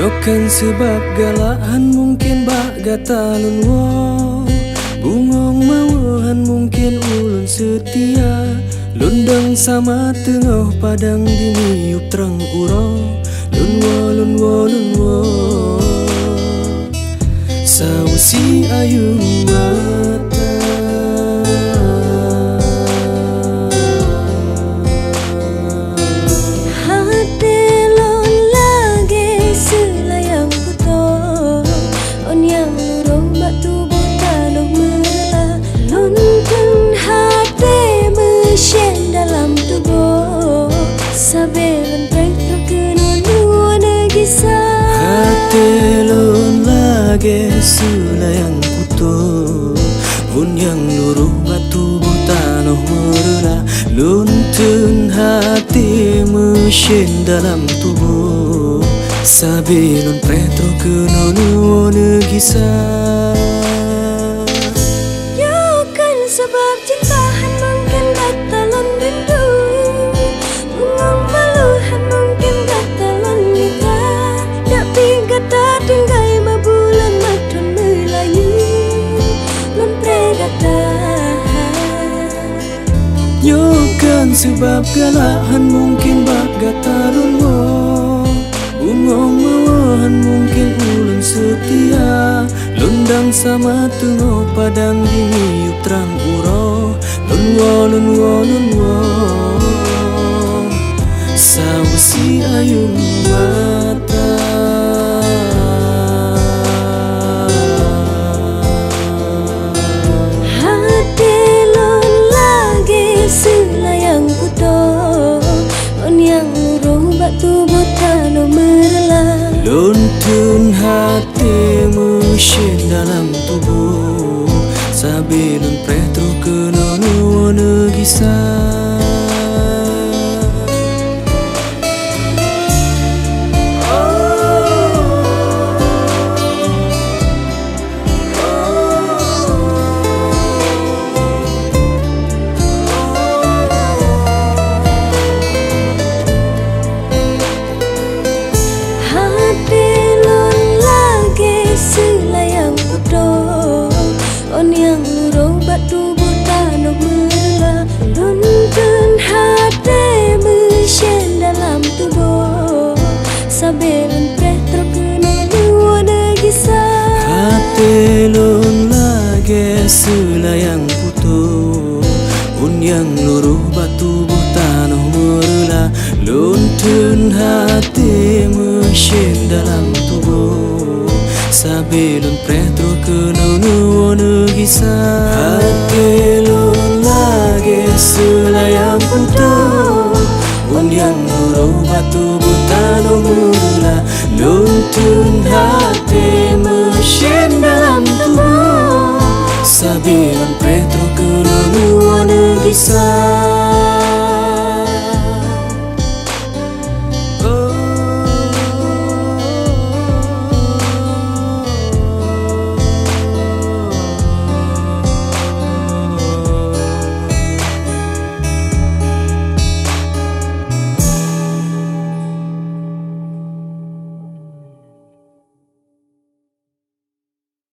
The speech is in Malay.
Bukan sebab galahan mungkin bak gatalun wo, bungong mawahan mungkin ulun setia. Lundang sama tengah padang diniup terang uro, lun wo sausi ayun mata. Hatelon lagi selayang putus, un yang luruh batu butanoh merela. Luntun hati mesin dalam tubuh, sabelon pretro kenono negisah. Ya kan sebab cintaan mungkin gatalon rindu, bungong maluhan mungkin gatalon nita. Tapi kata tinggal mabulan matun melayu, lon predata. Ya kan sebab galahan mungkin bak gatalun wo, bungong mawahan mungkin ulun setia. Lundang sama tengok padang diniup terang uro, lun wo sausi ayun mata. Hatelon lagi selayang putus, on yang luruh batu butano merela. Luntun hati mesin dalam tubuh, sabelon pretro kenono negisah. On yang luruh batu butano merela. Luntun hati mesin dalam tubuh, sabelon pretro kenono negisah. Hatelon lagi selayang putus, un yang luruh batu butano merela. Luntun hati mesin dalam tubuh, sabelon pretro kenono negisah. Hatelon lagi selayang putus, un yang luruh batu butano merela. Luntun hati mesin dalam tubuh, sabelon pretro kenono negisah.